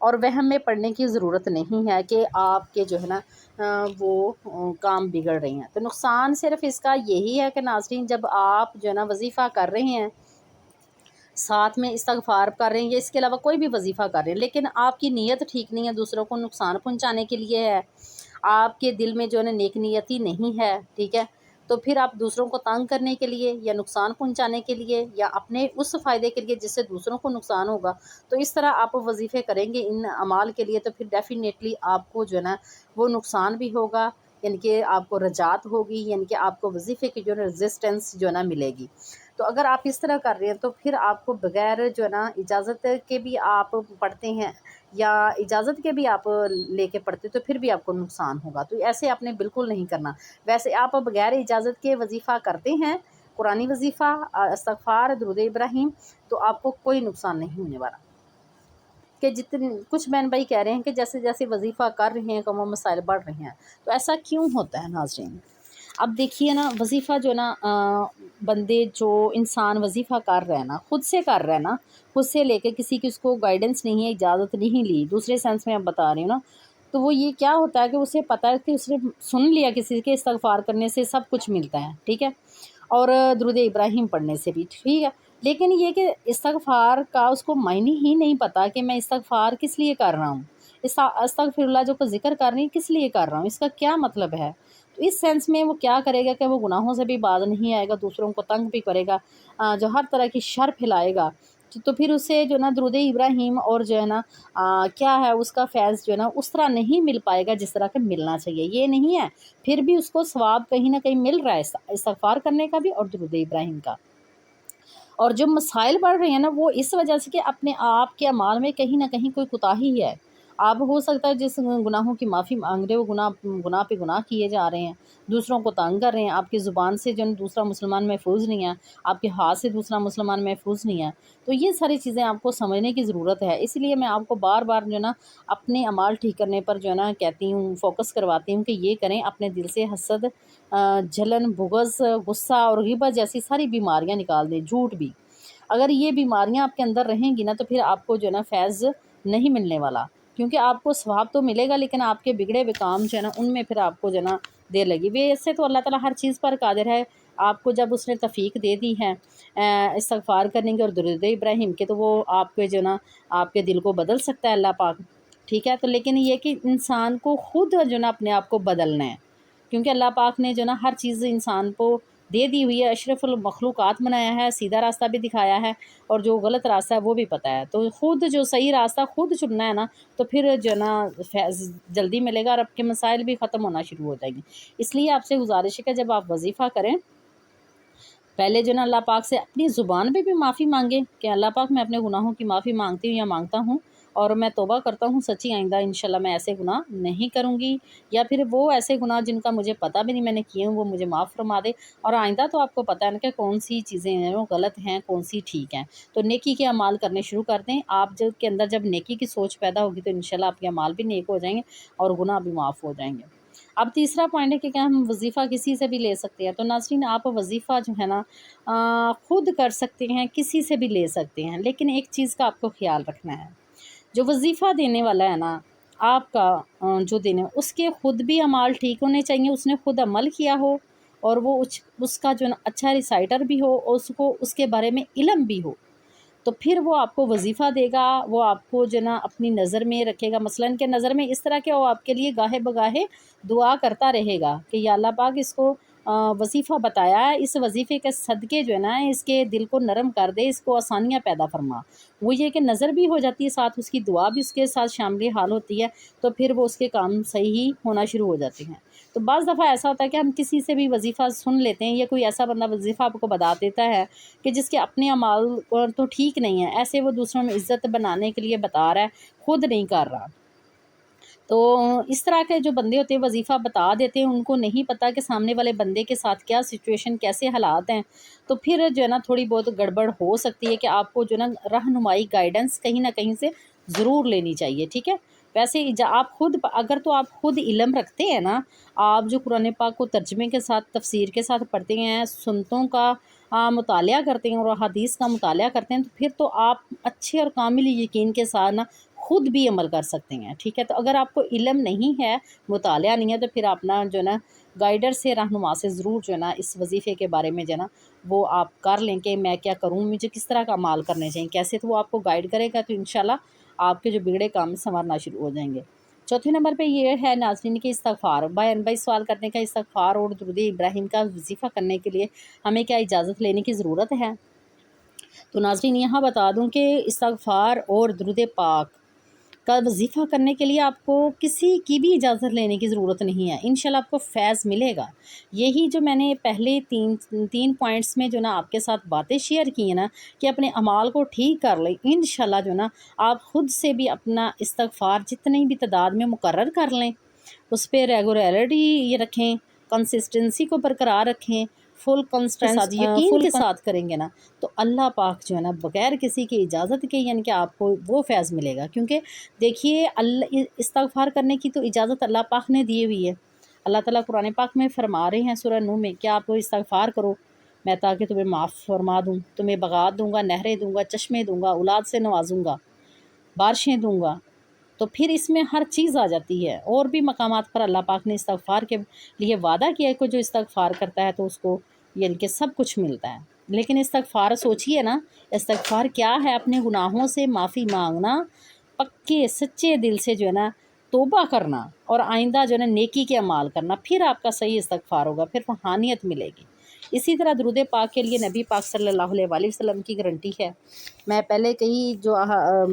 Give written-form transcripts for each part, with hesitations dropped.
اور وہم میں پڑنے کی ضرورت نہیں ہے کہ آپ کے جو ہے نا وہ کام بگڑ رہے ہیں۔ تو نقصان صرف اس کا یہی ہے کہ ناظرین جب آپ جو ہے نا وظیفہ کر رہے ہیں، ساتھ میں استغفار کر رہے ہیں یا اس کے علاوہ کوئی بھی وظیفہ کر رہے ہیں، لیکن آپ کی نیت ٹھیک نہیں ہے، دوسروں کو نقصان پہنچانے کے لیے ہے، آپ کے دل میں جو ہے نا نیک نیتی نہیں ہے، ٹھیک ہے، تو پھر آپ دوسروں کو تنگ کرنے کے لیے یا نقصان پہنچانے کے لیے یا اپنے اس فائدے کے لیے جس سے دوسروں کو نقصان ہوگا، تو اس طرح آپ وظیفے کریں گے ان اعمال کے لیے، تو پھر ڈیفینیٹلی آپ کو جو ہے نا وہ نقصان بھی ہوگا، یعنی کہ آپ کو رجعت ہوگی، یعنی کہ آپ کو وظیفے کی جو ہے ریزسٹنس جو ہے نا ملے گی۔ تو اگر آپ اس طرح کر رہے ہیں تو پھر آپ کو بغیر جو ہے نا اجازت کے بھی آپ پڑھتے ہیں یا اجازت کے بھی آپ لے کے پڑھتے تو پھر بھی آپ کو نقصان ہوگا، تو ایسے آپ نے بالکل نہیں کرنا۔ ویسے آپ بغیر اجازت کے وظیفہ کرتے ہیں، قرآنی وظیفہ، استغفار، درود ابراہیم، تو آپ کو کوئی نقصان نہیں ہونے والا۔ کہ جتنے کچھ بہن بھائی کہہ رہے ہیں کہ جیسے جیسے وظیفہ کر رہے ہیں کم و مسائل بڑھ رہے ہیں، تو ایسا کیوں ہوتا ہے ناظرین؟ اب دیکھیے نا، وظیفہ جو نا بندے جو انسان وظیفہ کر رہے ہیں نا، خود سے کر رہے ہیں نا، خود سے لے کے کسی کی اس کو گائیڈنس نہیں ہے، اجازت نہیں لی، دوسرے سینس میں اب بتا رہی ہوں نا، تو وہ یہ کیا ہوتا ہے کہ اسے پتہ ہے کہ اس نے سن لیا کسی کے استغفار کرنے سے سب کچھ ملتا ہے، ٹھیک ہے، اور درود ابراہیم پڑھنے سے بھی ٹھیک ہے، لیکن یہ کہ استغفار کا اس کو معنی ہی نہیں پتہ کہ میں استغفار کس لیے کر رہا ہوں، استغفر اللہ جو کو ذکر کر رہی ہوں کس لیے کر رہا ہوں، اس کا کیا مطلب ہے، تو اس سینس میں وہ کیا کرے گا کہ وہ گناہوں سے بھی باز نہیں آئے گا، دوسروں کو تنگ بھی کرے گا، جو ہر طرح کی شر پھیلائے گا، تو پھر اسے جو نا درود ابراہیم اور جو ہے نا کیا ہے اس کا فیض جو ہے نا اس طرح نہیں مل پائے گا جس طرح کہ ملنا چاہیے، یہ نہیں ہے، پھر بھی اس کو ثواب کہیں نہ کہیں مل رہا ہے استغفار کرنے کا بھی اور درود ابراہیم کا۔ اور جو مسائل بڑھ رہے ہیں نا وہ اس وجہ سے کہ اپنے آپ کے اعمال میں کہیں نہ کہیں کوئی کوتاہی ہے، آپ ہو سکتا ہے جس گناہوں کی معافی مانگ رہے ہو گناہ پہ گناہ کیے جا رہے ہیں، دوسروں کو تنگ کر رہے ہیں، آپ کی زبان سے جو دوسرا مسلمان محفوظ نہیں ہے، آپ کے ہاتھ سے دوسرا مسلمان محفوظ نہیں ہے، تو یہ ساری چیزیں آپ کو سمجھنے کی ضرورت ہے، اس لیے میں آپ کو بار بار جو ہے نا اپنے اعمال ٹھیک کرنے پر جو ہے نا کہتی ہوں، فوکس کرواتی ہوں کہ یہ کریں، اپنے دل سے حسد، جلن، بغض، غصہ اور غیبت جیسی ساری بیماریاں نکال دیں، جھوٹ بھی، اگر یہ بیماریاں آپ کے اندر رہیں گی نا تو پھر آپ کو جو ہے نا فیض نہیں ملنے والا، کیونکہ آپ کو ثواب تو ملے گا لیکن آپ کے بگڑے ہوئے کام جو ہے نا ان میں پھر آپ کو جو ہے نا دیر لگی، ویسے تو اللہ تعالیٰ ہر چیز پر قادر ہے، آپ کو جب اس نے توفیق دے دی ہے استغفار کرنے کے اور درود ابراہیم کے، تو وہ آپ کے جو ہے نا آپ کے دل کو بدل سکتا ہے اللہ پاک، ٹھیک ہے، تو لیکن یہ کہ انسان کو خود جو ہے نا اپنے آپ کو بدلنا ہے، کیونکہ اللہ پاک نے جو نا ہر چیز انسان کو دے دی ہوئی ہے، اشرف المخلوقات بنایا ہے، سیدھا راستہ بھی دکھایا ہے اور جو غلط راستہ ہے وہ بھی پتہ ہے، تو خود جو صحیح راستہ خود چننا ہے نا تو پھر جو ہے نا فیض جلدی ملے گا اور آپ کے مسائل بھی ختم ہونا شروع ہو جائیں گے۔ اس لیے آپ سے گزارش ہے کہ جب آپ وظیفہ کریں پہلے جو ہے نا اللہ پاک سے اپنی زبان پہ بھی معافی مانگیں کہ اللہ پاک میں اپنے گناہوں کی معافی مانگتی ہوں یا مانگتا ہوں اور میں توبہ کرتا ہوں سچی آئندہ انشاءاللہ میں ایسے گناہ نہیں کروں گی، یا پھر وہ ایسے گناہ جن کا مجھے پتہ بھی نہیں میں نے کیے ہوں وہ مجھے معاف فرما دے، اور آئندہ تو آپ کو پتہ ہے نا کہ کون سی چیزیں ہیں وہ غلط ہیں کون سی ٹھیک ہیں، تو نیکی کے اعمال کرنے شروع کر دیں، آپ کے اندر جب نیکی کی سوچ پیدا ہوگی تو انشاءاللہ آپ کے اعمال بھی نیک ہو جائیں گے اور گناہ بھی معاف ہو جائیں گے۔ اب تیسرا پوائنٹ ہے کہ کیا ہم وظیفہ کسی سے بھی لے سکتے ہیں، تو ناظرین آپ وظیفہ جو ہے نا خود کر سکتے ہیں، کسی سے بھی لے سکتے ہیں، لیکن ایک چیز کا آپ کو خیال رکھنا ہے، جو وظیفہ دینے والا ہے نا آپ کا جو دینے اس کے خود بھی اعمال ٹھیک ہونے چاہیے، اس نے خود عمل کیا ہو اور وہ اس کا جو ہے نا اچھا ریسائٹر بھی ہو اور اس کو اس کے بارے میں علم بھی ہو، تو پھر وہ آپ کو وظیفہ دے گا، وہ آپ کو جو نا اپنی نظر میں رکھے گا، مثلاً کہ نظر میں اس طرح کہ وہ آپ کے لیے گاہے بگاہے دعا کرتا رہے گا کہ یا اللہ پاک اس کو وظیفہ بتایا ہے، اس وظیفے کے صدقے جو ہے نا اس کے دل کو نرم کر دے، اس کو آسانیاں پیدا فرما، وہ یہ کہ نظر بھی ہو جاتی ہے ساتھ اس کی دعا بھی اس کے ساتھ شامل حال ہوتی ہے، تو پھر وہ اس کے کام صحیح ہونا شروع ہو جاتے ہیں۔ تو بعض دفعہ ایسا ہوتا ہے کہ ہم کسی سے بھی وظیفہ سن لیتے ہیں یا کوئی ایسا بندہ وظیفہ آپ کو بتا دیتا ہے کہ جس کے اپنے اعمال تو ٹھیک نہیں ہے، ایسے وہ دوسروں میں عزت بنانے کے لیے بتا رہا ہے، خود نہیں کر رہا، تو اس طرح کے جو بندے ہوتے ہیں وظیفہ بتا دیتے ہیں، ان کو نہیں پتہ کہ سامنے والے بندے کے ساتھ کیا سچویشن کیسے حالات ہیں، تو پھر جو ہے نا تھوڑی بہت گڑبڑ ہو سکتی ہے کہ آپ کو جو ہے نا رہنمائی گائیڈنس کہیں نہ کہیں سے ضرور لینی چاہیے، ٹھیک ہے، ویسے آپ خود اگر تو آپ خود علم رکھتے ہیں نا، آپ جو قرآن پاک کو ترجمے کے ساتھ تفسیر کے ساتھ پڑھتے ہیں، سنتوں کا مطالعہ کرتے ہیں اور حدیث کا مطالعہ کرتے ہیں، تو پھر تو آپ اچھے اور کامل یقین کے ساتھ نا خود بھی عمل کر سکتے ہیں، ٹھیک ہے۔ تو اگر آپ کو علم نہیں ہے، مطالعہ نہیں ہے، تو پھر اپنا جو ہے نا گائیڈر سے، رہنما سے ضرور جو ہے نا اس وظیفے کے بارے میں جو ہے نا وہ آپ کر لیں کہ میں کیا کروں، مجھے کس طرح کا عمال کرنے چاہیے کیسے، تو وہ آپ کو گائیڈ کرے گا، تو انشاءاللہ آپ کے جو بگڑے کام سنورنا شروع ہو جائیں گے۔ چوتھے نمبر پہ یہ ہے ناظرین کہ استغفار، بھائی سوال کرنے کا استغفار اور درود ابراہیم کا وظیفہ کرنے کے لیے ہمیں کیا اجازت لینے کی ضرورت ہے؟ تو ناظرین یہاں بتا دوں کہ استغفار اور درود پاک کا وظیفہ کرنے کے لیے آپ کو کسی کی بھی اجازت لینے کی ضرورت نہیں ہے، انشاءاللہ آپ کو فیض ملے گا۔ یہی جو میں نے پہلے تین پوائنٹس میں جو نا آپ کے ساتھ باتیں شیئر کی ہیں نا کہ اپنے اعمال کو ٹھیک کر لیں، انشاءاللہ جو نا آپ خود سے بھی اپنا استغفار جتنی بھی تعداد میں مقرر کر لیں، اس پہ ریگولیرٹی رکھیں، کنسسٹنسی کو برقرار رکھیں، فل کانسٹنس یقین کے ساتھ کریں گے نا، تو اللہ پاک جو ہے نا بغیر کسی کی اجازت کے یعنی کہ آپ کو وہ فیض ملے گا۔ کیونکہ دیکھیے استغفار کرنے کی تو اجازت اللہ پاک نے دی ہوئی ہے۔ اللہ تعالیٰ قرآن پاک میں فرما رہے ہیں سورہ نوح میں کہ آپ استغفار کرو میں تاکہ تمہیں معاف فرما دوں، تمہیں بغات دوں گا، نہریں دوں گا، چشمے دوں گا، اولاد سے نوازوں گا، بارشیں دوں گا۔ تو پھر اس میں ہر چیز آ جاتی ہے، اور بھی مقامات پر اللہ پاک نے استغفار کے لیے وعدہ کیا ہے کہ جو استغفار کرتا ہے تو اس کو یعنی کہ سب کچھ ملتا ہے۔ لیکن استغفار سوچئے نا، استغفار کیا ہے؟ اپنے گناہوں سے معافی مانگنا، پکے سچے دل سے جو ہے نا توبہ کرنا، اور آئندہ جو ہے نا نیکی کے اعمال کرنا، پھر آپ کا صحیح استغفار ہوگا، پھر روحانیت ملے گی۔ اسی طرح درود پاک کے لیے نبی پاک صلی اللہ علیہ وآلہ وسلم کی گارنٹی ہے۔ میں پہلے کئی جو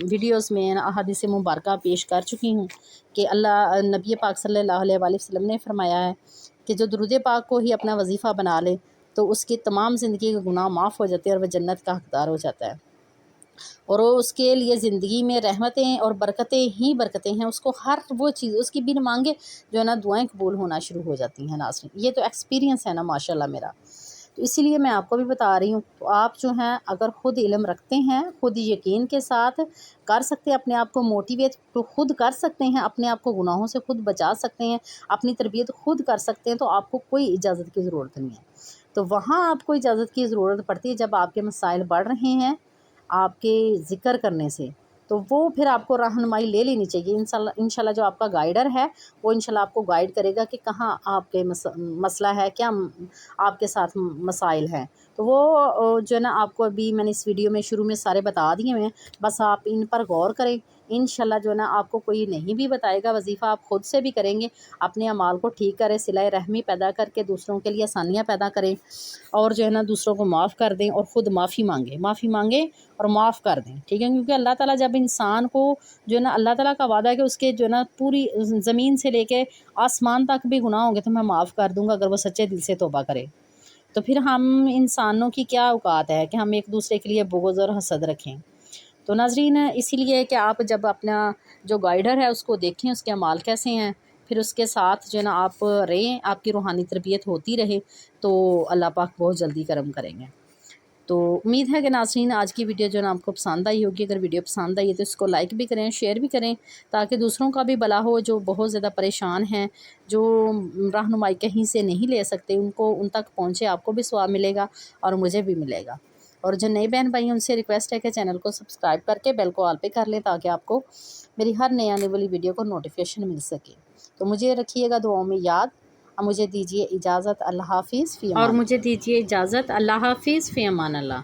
ویڈیوز میں احادیث مبارکہ پیش کر چکی ہوں کہ نبی پاک صلی اللہ علیہ وآلہ وسلم نے فرمایا ہے کہ جو درود پاک کو ہی اپنا وظیفہ بنا لے تو اس کی تمام زندگی کے گناہ معاف ہو جاتے ہیں اور وہ جنت کا حقدار ہو جاتا ہے، اور وہ اس کے لیے زندگی میں رحمتیں اور برکتیں ہی برکتیں ہیں، اس کو ہر وہ چیز اس کی بن مانگے جو ہے نا دعائیں قبول ہونا شروع ہو جاتی ہیں۔ ناظرین یہ تو ایکسپیرینس ہے نا ماشاءاللہ میرا، تو اسی لیے میں آپ کو بھی بتا رہی ہوں۔ تو آپ جو ہیں اگر خود علم رکھتے ہیں، خود یقین کے ساتھ کر سکتے ہیں، اپنے آپ کو موٹیویٹ تو خود کر سکتے ہیں، اپنے آپ کو گناہوں سے خود بچا سکتے ہیں، اپنی تربیت خود کر سکتے ہیں، تو آپ کو کوئی اجازت کی ضرورت نہیں ہے۔ تو وہاں آپ کو اجازت کی ضرورت پڑتی ہے جب آپ کے مسائل بڑھ رہے ہیں آپ کے ذکر کرنے سے، تو وہ پھر آپ کو رہنمائی لے لینی چاہیے۔ انشاءاللہ جو آپ کا گائیڈر ہے وہ انشاءاللہ آپ کو گائیڈ کرے گا کہ کہاں آپ کے مسئلہ ہے، کیا آپ کے ساتھ مسائل ہیں، تو وہ جو ہے نا آپ کو ابھی میں نے اس ویڈیو میں شروع میں سارے بتا دیے ہوئے ہیں، بس آپ ان پر غور کریں۔ انشاءاللہ جو ہے نا آپ کو کوئی نہیں بھی بتائے گا، وظیفہ آپ خود سے بھی کریں گے، اپنے اعمال کو ٹھیک کریں، صلہ رحمی پیدا کر کے دوسروں کے لیے آسانیاں پیدا کریں، اور جو ہے نا دوسروں کو معاف کر دیں، اور خود معافی مانگیں اور معاف کر دیں، ٹھیک ہے۔ کیونکہ اللہ تعالیٰ جب انسان کو جو ہے نا اللہ تعالیٰ کا وعدہ ہے کہ اس کے جو ہے نا پوری زمین سے لے کے آسمان تک بھی گناہ ہوں گے تو میں معاف کر دوں گا اگر وہ سچے دل سے توبہ کرے۔ تو پھر ہم انسانوں کی کیا اوقات ہے کہ ہم ایک دوسرے کے لیے بغض اور حسد رکھیں۔ تو ناظرین اسی لیے کہ آپ جب اپنا جو گائیڈر ہے اس کو دیکھیں، اس کے اعمال کیسے ہیں، پھر اس کے ساتھ جو ہے نا آپ رہیں، آپ کی روحانی تربیت ہوتی رہے، تو اللہ پاک بہت جلدی کرم کریں گے۔ تو امید ہے کہ ناظرین آج کی ویڈیو جو ہے نا آپ کو پسند آئی ہوگی۔ اگر ویڈیو پسند آئی ہے تو اس کو لائک بھی کریں، شیئر بھی کریں، تاکہ دوسروں کا بھی بھلا ہو، جو بہت زیادہ پریشان ہیں، جو رہنمائی کہیں سے نہیں لے سکتے، ان تک پہنچے، آپ کو بھی ثواب ملے گا اور مجھے بھی ملے گا۔ اور جو نئے بہن بھائی ہیں ان سے ریکویسٹ ہے کہ چینل کو سبسکرائب کر کے بیل کو آل پہ کر لیں، تاکہ آپ کو میری ہر نئے آنے والی ویڈیو کو نوٹیفیکیشن مل سکے۔ تو مجھے رکھیے گا دعاؤں میں یاد۔ اب مجھے دیجیے اجازت، اللہ حافظ فی امان اللہ۔